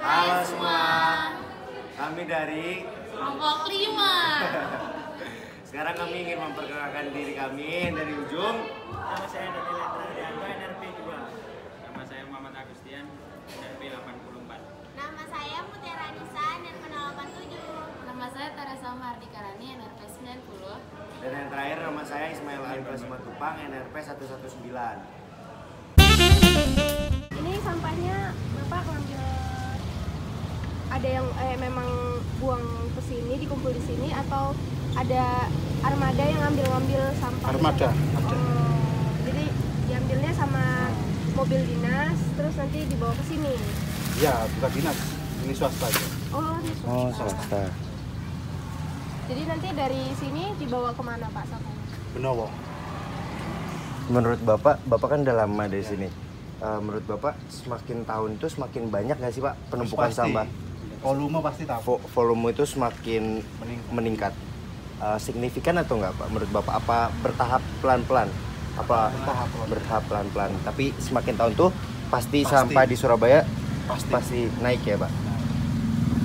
Halo semua, kami dari Kelompok 5. Sekarang kami ingin memperkenalkan diri kami dari ujung. Nama saya Daniel Andradianto, NRP 2. Nama saya Muhammad Agustian, NRP 84. Nama saya Mutiara Nisa, NRP 087. Nama saya Teresa Mardika Rani, NRP 90. Dan yang terakhir nama saya Ismail Arifah Simatupang, NRP 119. Ini sampahnya Bapak ngambil, ada yang memang buang ke sini, dikumpul di sini, atau ada armada yang ngambil sampah? Armada, ada. Jadi diambilnya sama mobil dinas, terus nanti dibawa ke sini? Ya, bukan dinas, ini swasta aja. Oh, ini swasta. Oh, swasta. Jadi nanti dari sini dibawa kemana Pak sampahnya? Benowo. Menurut Bapak kan udah lama dari sini. Menurut Bapak semakin tahun itu semakin banyak nggak sih Pak penumpukan Pasti. sampah? Volume pasti tahu. Volume itu semakin meningkat. Signifikan atau enggak Pak? Menurut Bapak apa bertahap pelan-pelan? Apa bertahap pelan-pelan? Tapi semakin tahun tuh pasti sampah di Surabaya pasti naik ya Pak?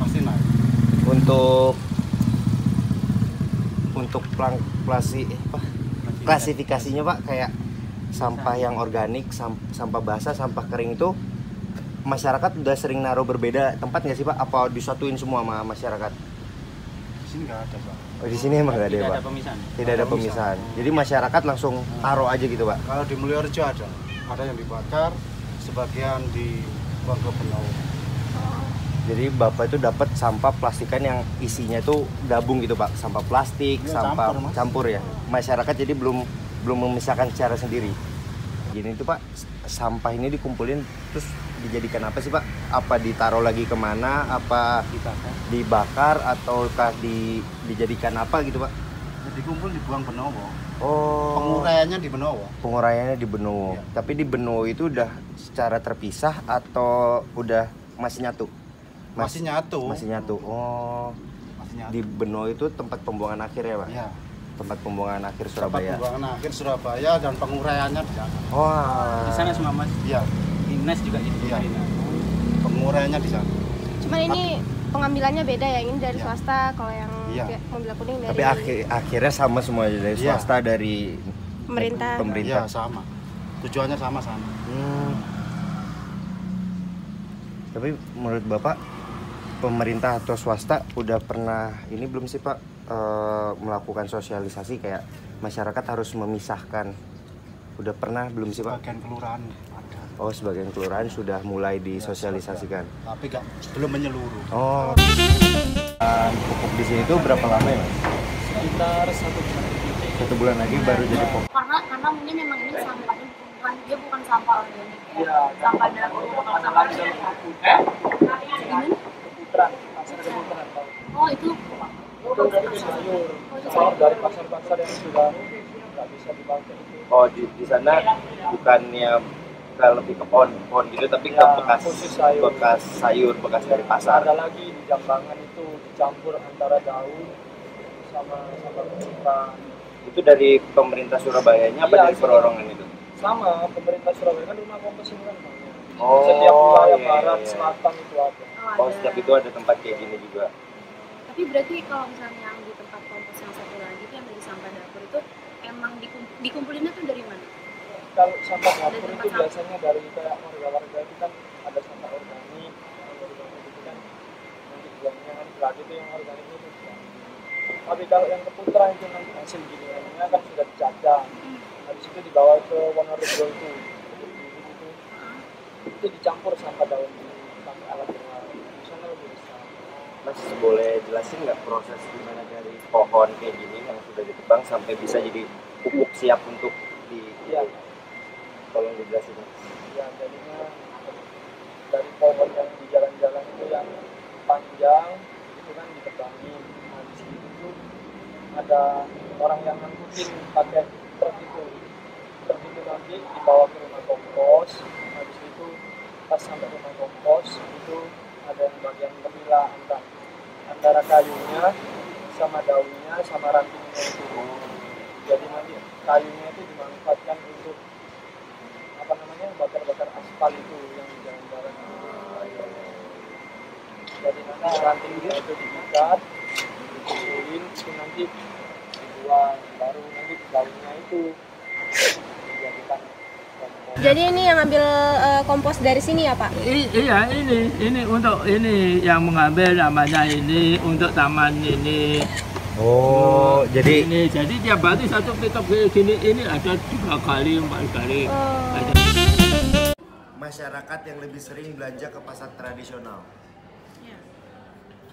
Pasti naik. Untuk klasifikasinya Pak, kayak sampah yang organik, sampah basah, sampah kering itu masyarakat udah sering naruh berbeda tempat nggak sih Pak? Apa disatuin semua sama masyarakat? Di sini nggak ada, Pak. Oh, di sini emang nggak ada ya Pak? Tidak ada pemisahan. Jadi masyarakat langsung taruh aja gitu Pak? Kalau di Mulyorejo ada. Ada yang dibakar, sebagian dibuang ke Benowo. Jadi Bapak itu dapat sampah plastikan yang isinya itu gabung gitu Pak? Sampah plastik, Ya, sampah campur, Mas. campur ya? Masyarakat jadi belum memisahkan secara sendiri. Gini tuh Pak, sampah ini dikumpulin terus dijadikan apa sih Pak? Apa ditaruh lagi kemana? Apa dibakar atau dijadikan apa gitu Pak? Jadi kumpul dibuang Benowo. Oh, Penguraiannya di Benowo. penguraiannya di Benowo. Iya. Tapi di Benowo itu udah secara terpisah atau udah masih nyatu? Masih nyatu. Masih nyatu. Oh, Masih nyatu. di Benowo itu tempat pembuangan akhir ya Pak? Ya. Tempat pembuangan akhir Tempat Surabaya. pembuangan akhir Surabaya dan penguraiannya di sana. Wah. Di sana semua Mas. Iya. Dinas juga di Iya. Dinas. Penguraiannya di sana. Cuman ini pengambilannya beda ya, ini dari Iya. swasta, kalau yang Iya. mobil kuning dari Tapi akhirnya sama semua dari Iya. swasta, dari pemerintah. pemerintah. Iya, sama. Tujuannya sama-sama. Tapi menurut Bapak pemerintah atau swasta udah pernah ini belum sih Pak melakukan sosialisasi kayak masyarakat harus memisahkan? Udah pernah belum sih Pak? Bagian kelurahan ada. Oh, sebagian kelurahan sudah mulai disosialisasikan. Tapi belum menyeluruh. Oh. Pupuk di sini tuh berapa lama ya Mas? Sekitar 1 bulan. 1 bulan lagi baru jadi pupuk. Karena mungkin emang ini sampahnya bukan sampah organik ya. Iya. Sampah dapur. Masalah di dalam Gimana? Keputaran, pasar Keputaran. Oh itu. Itu dari sayur. Sayur dari pasar-pasar yang sudah nggak bisa dipakai itu. Oh, di sana bukannya lebih ke pohon gitu, tapi ke Ya, bekas khusus sayur. bekas dari pasar. Ada lagi di Jambangan itu dicampur antara daun sama kebutuhan. Itu dari pemerintah Surabayanya apa Iya, dari perorangan itu? Sama pemerintah Surabaya kan rumah kompos ini kan banyak. Oh, Setiap wilayah iya, barat, iya. selatan itu ada. Oh, setiap itu ada tempat kayak gini juga. Tapi berarti kalau misalnya yang di tempat kompos yang satu lagi itu yang dari sampah dapur itu emang dikumpulinnya tuh dari mana? Kalau sampah dapur Dari itu tempat biasanya dari kayak warga-warga itu kan ada sampah organik, organik itu kan nanti buangnya kan berarti itu yang organik itu buang. Tapi kalau yang keputra itu nanti hasil giniannya kan sudah dicacah. Habis itu dibawa ke Wonorejo itu dicampur sampah daun sampai alat berat. Di sana lebih besar. Mas boleh jelasin nggak proses gimana dari pohon kayak gini yang sudah ditebang sampai bisa jadi pupuk siap untuk Iya. Tolong dijelasin Mas. Ya jadinya dari pohon yang di jalan-jalan itu yang panjang itu kan ditebangin. Nah di situ tuh ada orang yang ngangkutin pakai truk itu. Truk itu nanti dibawa ke rumah kompos. Habis itu pas sampai rumah kompos itu ada yang bagian pemilah antara kayunya sama daunnya sama rantingnya itu. Jadi nanti kayunya itu dimanfaatkan untuk bakar-bakar aspal itu yang di jalan-jalan. Jadi nanti rantingnya itu diikat, dikumpulin, itu nanti dibuang, baru nanti daunnya itu dijadikan kompos. Jadi ini yang ambil kompos dari sini ya Pak? Iya, ini untuk ini yang mengambil namanya ini untuk taman ini. Oh, jadi Jadi tiap hari satu pitok gini ini ada 3 kali 4 kali. Ada. masyarakat yang lebih sering belanja ke pasar tradisional. Ya.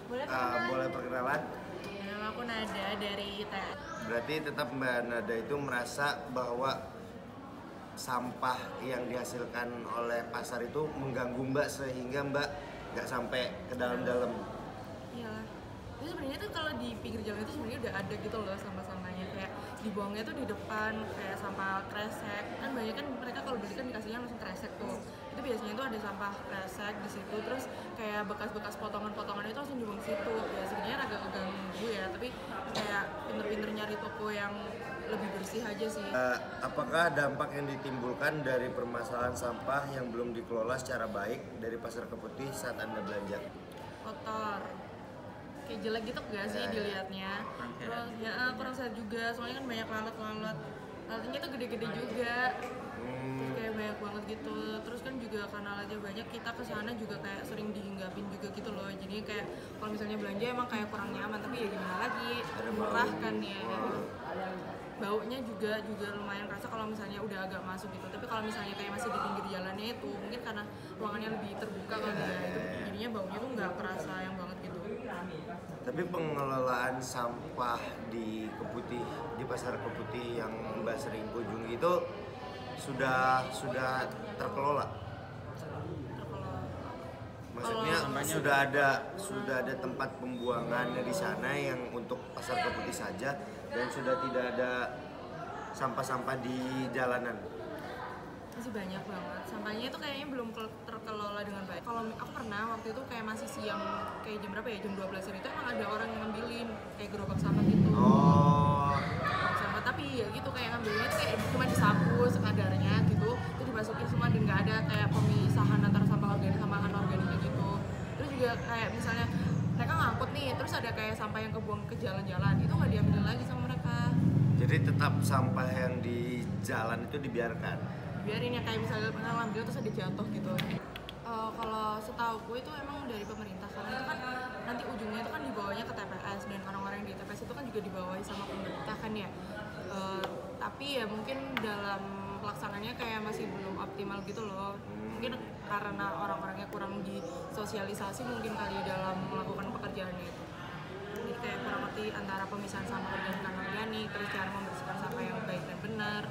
Boleh perkenalan? Nama aku Nada dari ITS. Berarti tetap Mbak Nada itu merasa bahwa sampah yang dihasilkan oleh pasar itu mengganggu Mbak sehingga Mbak nggak sampai ke dalam-dalam. Iyalah. Itu sebenarnya tuh kalau di pinggir jalan itu sebenarnya udah ada gitu loh sampah-sampahnya, kayak dibuangnya tuh di depan kayak sampah kresek. Kan banyak kan mereka kalau beli kan dikasihnya langsung kresek tuh. Itu biasanya tuh ada sampah kresek di situ, terus kayak bekas-bekas potongan-potongan itu langsung dibuang situ. Ya sebenarnya agak keganggu ya, tapi kayak pinter-pinter nyari toko yang lebih bersih aja sih. Apakah dampak yang ditimbulkan dari permasalahan sampah yang belum dikelola secara baik dari Pasar Keputih saat Anda belanja? Kotor, kayak jelek gitu gak sih dilihatnya. Terus ya kurang sehat juga, soalnya kan banyak lalat-lalat. Lalatnya tuh gede-gede juga. Terus kayak banyak banget gitu. Terus kan juga karena lalatnya banyak, kita kesana juga kayak sering dihinggapin juga gitu loh. Jadi kayak kalau misalnya belanja emang kayak kurang nyaman, tapi ya gimana lagi, murah kan ya. Baunya juga lumayan kerasa kalau misalnya udah agak masuk gitu. Tapi kalau misalnya kayak masih di pinggir jalannya itu mungkin karena ruangannya lebih terbuka kali ya, itu jadinya baunya tuh nggak kerasa yang banget gitu. Tapi pengelolaan sampah di Keputih, di Pasar Keputih yang Mbak sering kunjungi itu sudah terkelola. Maksudnya sudah ada tempat pembuangannya di sana yang untuk Pasar Keputih saja dan sudah tidak ada sampah-sampah di jalanan. Masih banyak banget sampahnya itu kayaknya belum terkelola dengan baik. Kalau aku pernah waktu itu kayak masih siang, kayak jam berapa ya, jam 12 itu emang ada orang yang ngambilin kayak gerobak sampah gitu. Gerobak sampah, tapi ya gitu kayak ngambilnya tuh kayak cuma disapu sekadarnya gitu, itu dimasukin semua dan nggak ada kayak pemisahan antara sampah organik sama anorganiknya gitu. Terus juga kayak misalnya mereka ngangkut nih, terus ada kayak sampah yang kebuang ke jalan-jalan, itu nggak diambil lagi sama mereka. Jadi tetap sampah yang di jalan itu dibiarkan. Biarin ya, kayak misalnya pernah ngambil terus ada jatuh gitu. Kalau setauku itu emang dari pemerintah, karena itu kan nanti ujungnya itu kan dibawanya ke TPS dan orang-orang yang di TPS itu kan juga dibawahi sama pemerintah kan ya. Tapi ya mungkin dalam pelaksananya kayak masih belum optimal gitu loh. Mungkin karena orang-orangnya kurang disosialisasi mungkin kali dalam melakukan pekerjaannya itu. Jadi kayak kurang ngerti antara pemisahan sampah organik dan anorganik, terus cara membersihkan sampah yang baik dan benar.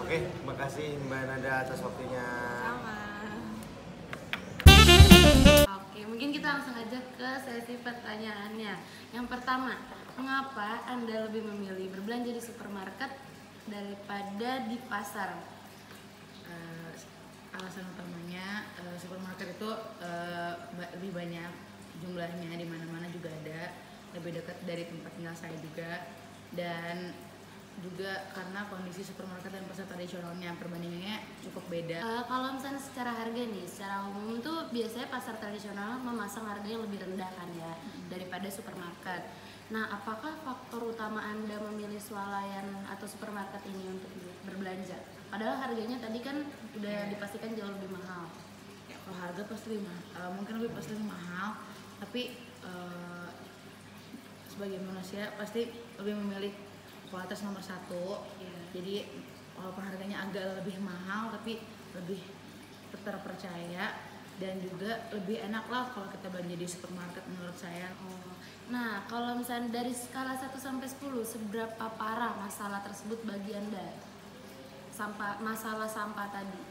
Oke, terima kasih Mbak Nada atas waktunya. Sama. Oke, mungkin kita langsung aja ke sesi pertanyaannya. Yang pertama, mengapa Anda lebih memilih berbelanja di supermarket daripada di pasar? Alasan utamanya supermarket itu lebih banyak jumlahnya, di mana-mana juga ada, lebih dekat dari tempat tinggal saya juga, dan juga karena kondisi supermarket dan pasar tradisionalnya perbandingannya cukup beda. Kalau misalnya secara harga nih, secara umum tuh biasanya pasar tradisional memasang harga yang lebih rendah kan ya daripada supermarket. Nah, apakah faktor utama Anda memilih swalayan atau supermarket ini untuk berbelanja? Padahal harganya tadi kan udah dipastikan jauh lebih mahal. Ya, kalau harga pasti mungkin pasti lebih mahal, tapi sebagai manusia pasti lebih memilih kualitas nomor satu. Jadi walaupun harganya agak lebih mahal tapi lebih terpercaya dan juga lebih enak lah kalau kita belanja di supermarket menurut saya. Nah, kalau misalnya dari skala 1 sampai 10, seberapa parah masalah tersebut bagi Anda? Masalah sampah tadi.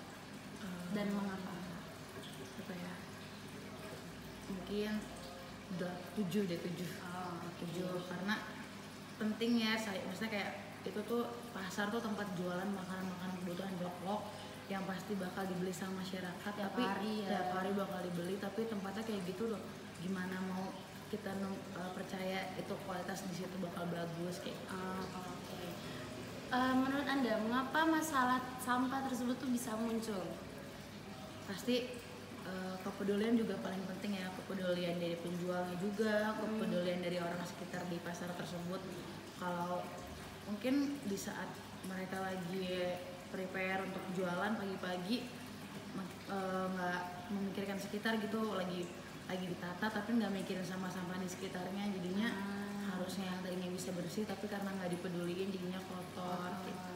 Dan mengapa? Apa ya? Mungkin udah 7 deh, 7 karena penting ya, maksudnya kayak itu tuh pasar tuh tempat jualan makanan-makanan kebutuhan pokok yang pasti bakal dibeli sama masyarakat, tiap hari bakal dibeli, tapi tempatnya kayak gitu loh, gimana mau kita percaya itu kualitas di situ bakal bagus kayak gitu. Menurut Anda, mengapa masalah sampah tersebut tuh bisa muncul? Pasti kepedulian juga paling penting ya, kepedulian dari penjualnya juga, kepedulian dari orang sekitar di pasar tersebut. Kalau mungkin di saat mereka lagi prepare untuk jualan pagi-pagi nggak memikirkan sekitar gitu, lagi ditata tapi nggak mikirin sampah-sampah di sekitarnya, jadinya harusnya yang tadinya bisa bersih tapi karena nggak dipeduliin jadinya kotor gitu.